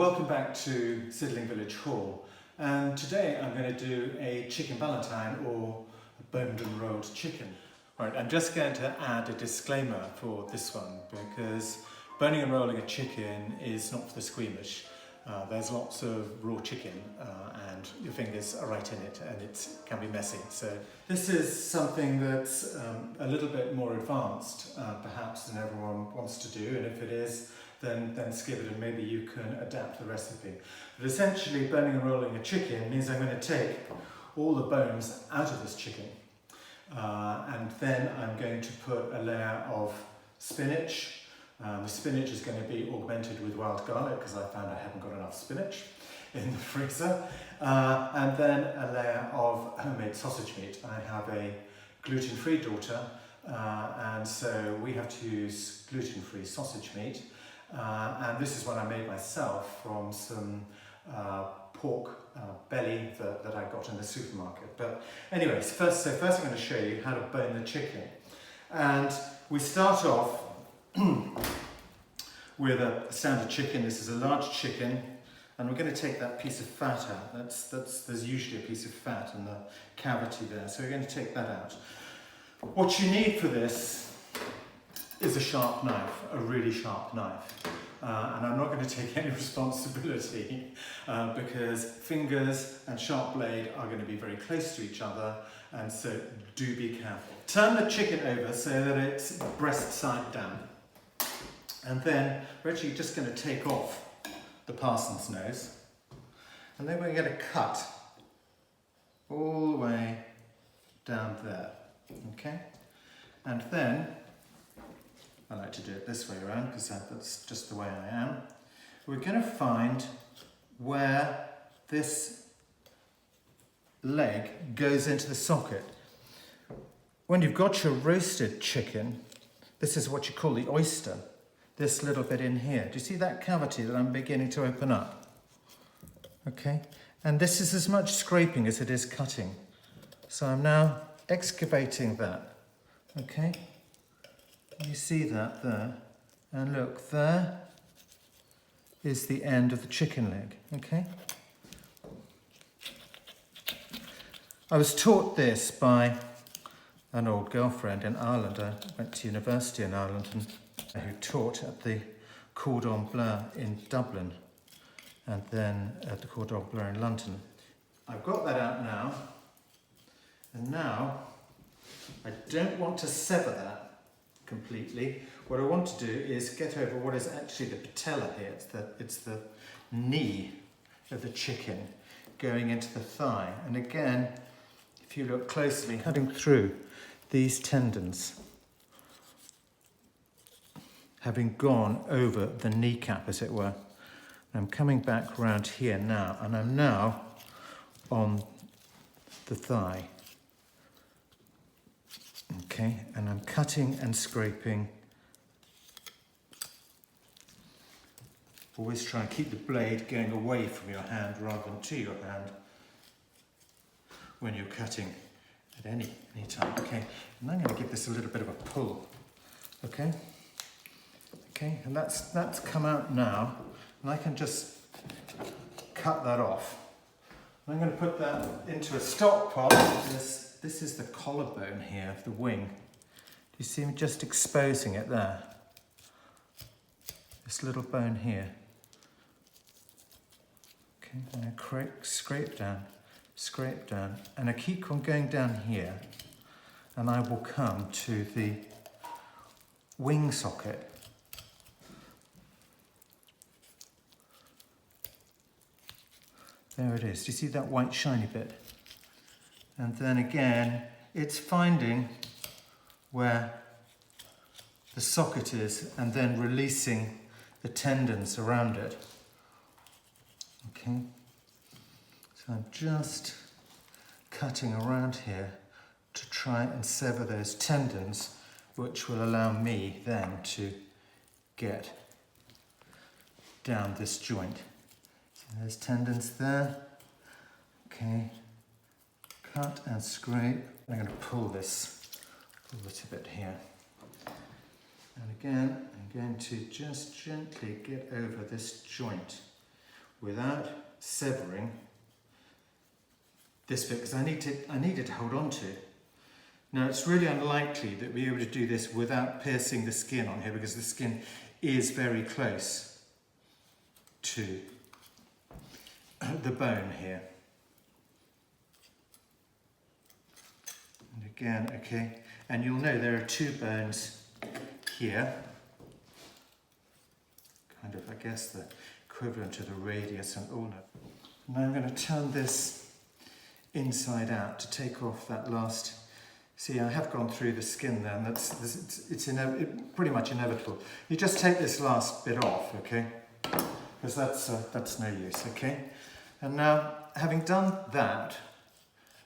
Welcome back to Sydling Village Hall, and today I'm going to do a chicken ballotine or a boned and rolled chicken. Right, I'm just going to add a disclaimer for this one because boning and rolling a chicken is not for the squeamish. There's lots of raw chicken and your fingers are right in it and it can be messy. So this is something that's a little bit more advanced perhaps than everyone wants to do, and if it is, then skip it and maybe you can adapt the recipe. But essentially, boning and rolling a chicken means I'm going to take all the bones out of this chicken and then I'm going to put a layer of spinach. The spinach is going to be augmented with wild garlic because I found I haven't got enough spinach in the freezer, and then a layer of homemade sausage meat. I have a gluten-free daughter and so we have to use gluten-free sausage meat. And this is what I made myself from some pork belly that I got in the supermarket. But anyways, first I'm going to show you how to bone the chicken. And we start off with a standard chicken. This is a large chicken, and we're going to take that piece of fat out. There's usually a piece of fat in the cavity there, so we're going to take that out. What you need for this is a sharp knife, a really sharp knife. And I'm not going to take any responsibility because fingers and sharp blade are going to be very close to each other, and so do be careful. Turn the chicken over so that it's breast side down. And then we're actually just going to take off the parson's nose, and then we're going to cut all the way down there, okay? And then I like to do it this way around because that's just the way I am. We're going to find where this leg goes into the socket. When you've got your roasted chicken, this is what you call the oyster, this little bit in here. Do you see that cavity that I'm beginning to open up? Okay, and this is as much scraping as it is cutting. So I'm now excavating that, okay? You see that there, and look, there is the end of the chicken leg, okay? I was taught this by an old girlfriend in Ireland. I went to university in Ireland and who taught at the Cordon Bleu in Dublin and then at the Cordon Bleu in London. I've got that out now, and now I don't want to sever that completely. What I want to do is get over what is actually the patella here. It's the knee of the chicken going into the thigh. And again, if you look closely, cutting through these tendons, having gone over the kneecap, as it were. I'm coming back around here now, and I'm now on the thigh. Okay, and I'm cutting and scraping. Always try and keep the blade going away from your hand rather than to your hand when you're cutting at any time. Okay, and I'm going to give this a little bit of a pull. Okay, and that's come out now, and I can just cut that off. I'm going to put that into a stock pot. This is the collarbone here of the wing. Do you see me just exposing it there? This little bone here. Okay, and I scrape down, and I keep on going down here, and I will come to the wing socket. There it is. Do you see that white shiny bit? And then again, it's finding where the socket is and then releasing the tendons around it. Okay, so I'm just cutting around here to try and sever those tendons, which will allow me then to get down this joint. So there's tendons there. Okay. Cut and scrape. I'm going to pull this a bit here. And again, I'm going to just gently get over this joint. without severing this bit, because I needed to hold on to. Now it's really unlikely that we'll be able to do this without piercing the skin on here, because the skin is very close to the bone here. And again, okay, and you'll know there are two bones here, kind of, I guess, the equivalent to the radius and ulna. Now I'm going to turn this inside out to take off that last. See, I have gone through the skin there, and it's pretty much inevitable. You just take this last bit off, okay? Because that's no use, okay? And now, having done that,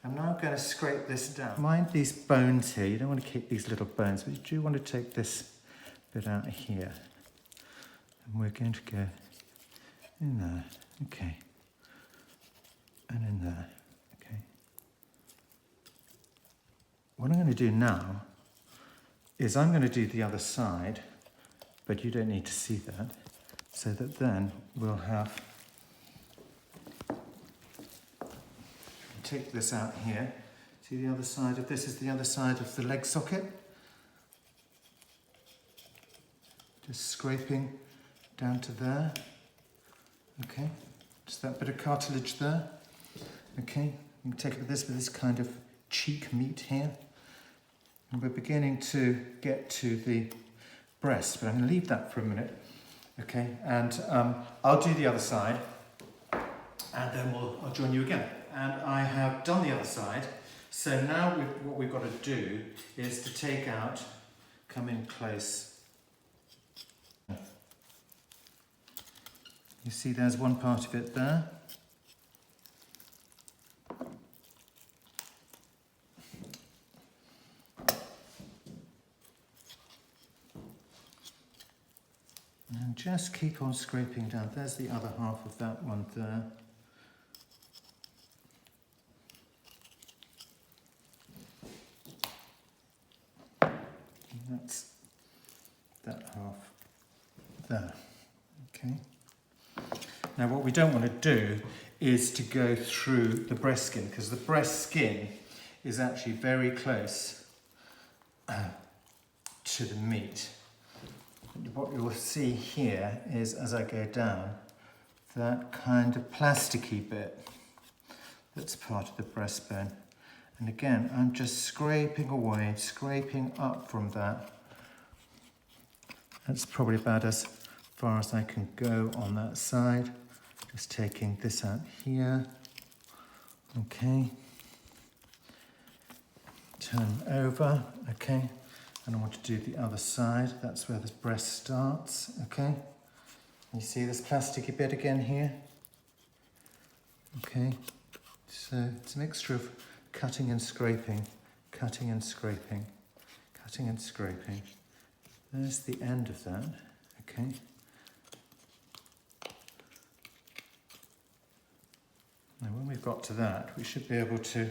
I'm now going to scrape this down. Mind these bones here. You don't want to keep these little bones, but you do want to take this bit out here. And we're going to go in there, okay? And in there, okay? What I'm going to do now is I'm going to do the other side, but you don't need to see that, so that then we'll have, take this out here. See the other side of this is the other side of the leg socket. Just scraping down to there. Okay, just that bit of cartilage there. Okay, you can take it with this kind of cheek meat here. And we're beginning to get to the breast, but I'm going to leave that for a minute. Okay, and I'll do the other side, and then I'll join you again. And I have done the other side, so now what we've got to do is to take out, come in close. You see there's one part of it there. And just keep on scraping down. There's the other half of that one there. And that's that half there. Okay. Now what we don't want to do is to go through the breast skin, because the breast skin is actually very close to the meat. What you'll see here is, as I go down, that kind of plasticky bit that's part of the breastbone. And again, I'm just scraping away, scraping up from that. That's probably about as far as I can go on that side. Just taking this out here. Okay. Turn over, okay. And I want to do the other side. That's where the breast starts, okay. You see this plasticky bit again here? Okay. So it's a mixture of cutting and scraping, cutting and scraping, cutting and scraping. There's the end of that, okay. Now when we've got to that, we should be able to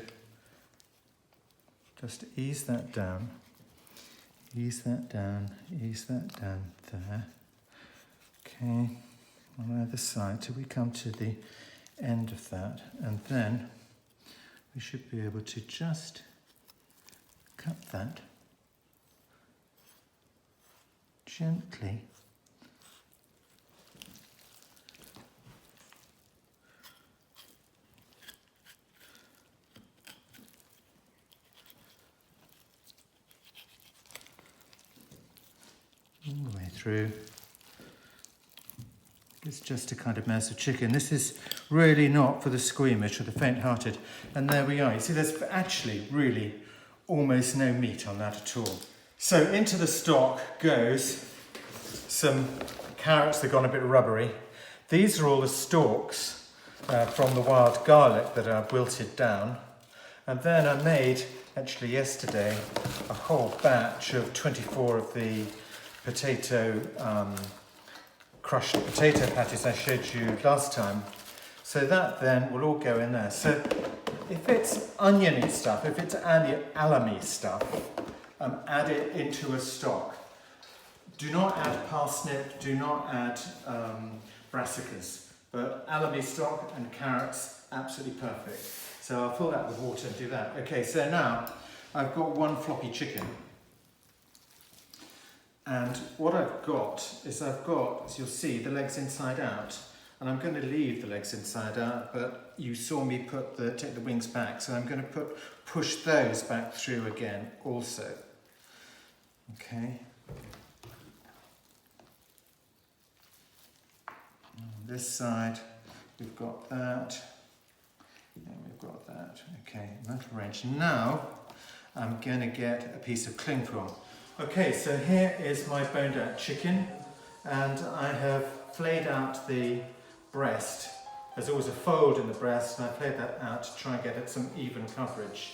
just ease that down, ease that down, ease that down there. Okay, on either side till we come to the end of that, and then we should be able to just cut that gently. All the way through. It's just a kind of mess of chicken. This is really not for the squeamish or the faint-hearted. And there we are. You see, there's actually really almost no meat on that at all. So into the stock goes some carrots that have gone a bit rubbery. These are all the stalks from the wild garlic that are wilted down. And then I made, actually yesterday, a whole batch of 24 of the potato crushed potato patties I showed you last time. So that then will all go in there. So if it's oniony stuff, if it's alamy stuff, add it into a stock. Do not add parsnip, do not add brassicas. But alumi stock and carrots, absolutely perfect. So I'll fill that with water and do that. Okay, so now I've got one floppy chicken. And what I've got is as you'll see, the legs inside out. And I'm going to leave the legs inside out, but you saw me take the wings back, so I'm going to push those back through again also. Okay. On this side, we've got that, and we've got that. Okay, that'll arrange. Now, I'm going to get a piece of cling film. Okay, so here is my boned out chicken, and I have flayed out the breast. There's always a fold in the breast, and I played that out to try and get it some even coverage.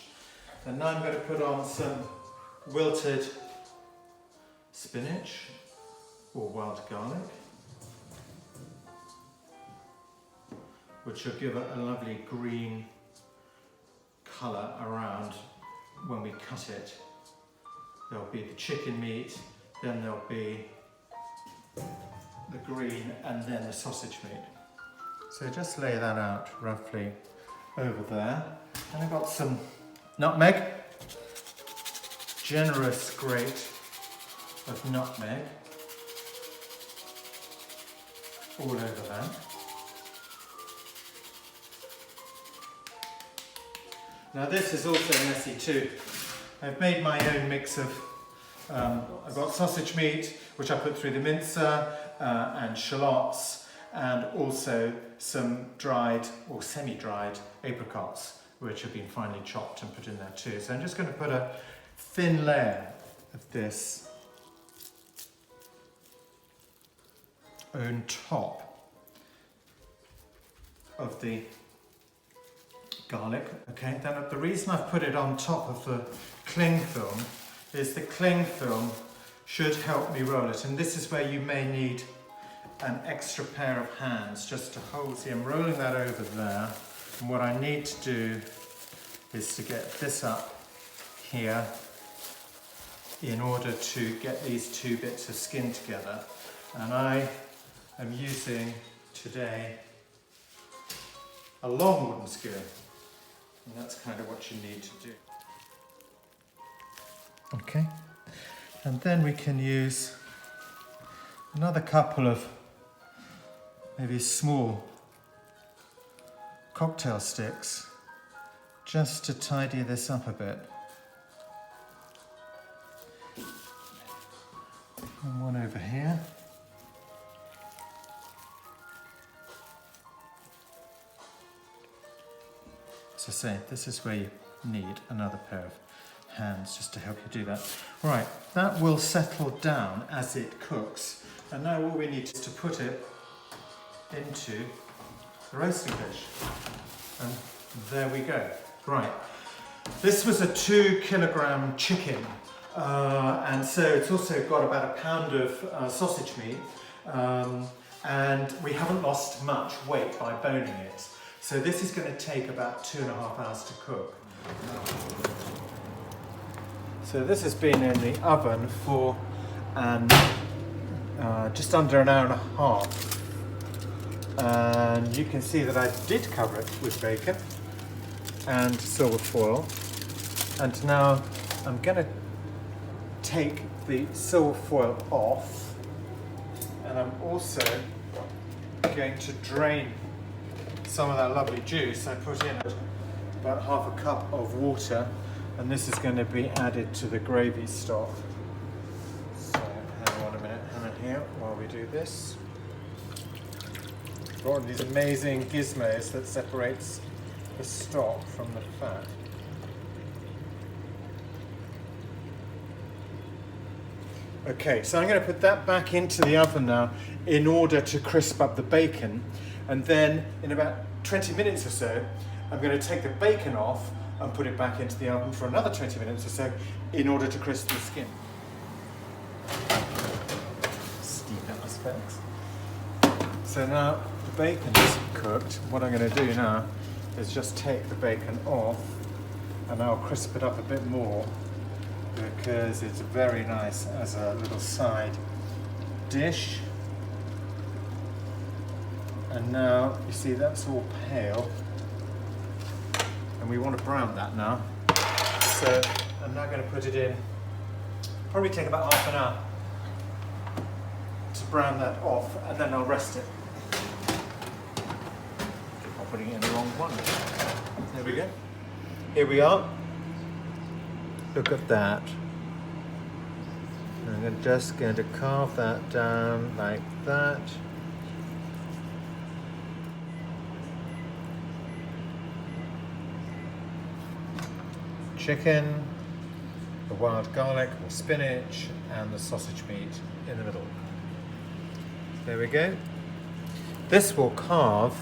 And now I'm going to put on some wilted spinach or wild garlic, which will give it a lovely green colour around when we cut it. There'll be the chicken meat, then there'll be the green, and then the sausage meat. So just lay that out roughly over there. And I've got some nutmeg, generous grate of nutmeg all over that. Now this is also messy too. I've made my own mix of, I've got sausage meat, which I put through the mincer, and shallots, and also some dried or semi-dried apricots, which have been finely chopped and put in there too. So I'm just going to put a thin layer of this on top of the garlic. Okay, then the reason I've put it on top of the cling film is the cling film should help me roll it, and this is where you may need an extra pair of hands just to hold. See, I'm rolling that over there, and what I need to do is to get this up here in order to get these two bits of skin together. And I am using today a long wooden skewer, and that's kind of what you need to do. Okay, and then we can use another couple of maybe small cocktail sticks just to tidy this up a bit. And one over here. As I say, this is where you need another pair of hands just to help you do that. Right, that will settle down as it cooks. And now all we need is to put it into the roasting dish. And there we go. Right, this was a 2 kilogram chicken. And so it's also got about a pound of sausage meat. And we haven't lost much weight by boning it. So this is going to take about 2.5 hours to cook. So this has been in the oven for just under an hour and a half. And you can see that I did cover it with bacon and silver foil. And now I'm going to take the silver foil off, and I'm also going to drain some of that lovely juice. I put in about half a cup of water, and this is going to be added to the gravy stock. So hang on a minute, Hannah, here while we do this. Got one of these amazing gizmos that separates the stock from the fat. Okay, so I'm going to put that back into the oven now in order to crisp up the bacon, and then in about 20 minutes or so I'm going to take the bacon off and put it back into the oven for another 20 minutes or so in order to crisp the skin. Steep aspects. So now the bacon is cooked. What I'm going to do now is just take the bacon off, and I'll crisp it up a bit more because it's very nice as a little side dish. And now, you see that's all pale. And we want to brown that now. So I'm now going to put it in, probably take about half an hour to brown that off, and then I'll rest it. I'm putting it in the wrong one. There we go. Here we are. Look at that. I'm just going to carve that down like that. Chicken, the wild garlic or spinach, and the sausage meat in the middle. There we go. This will carve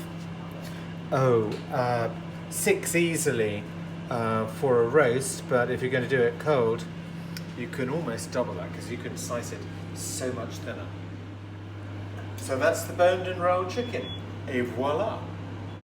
6 easily for a roast, but if you're going to do it cold, you can almost double that because you can slice it so much thinner. So that's the boned and rolled chicken. Et voila!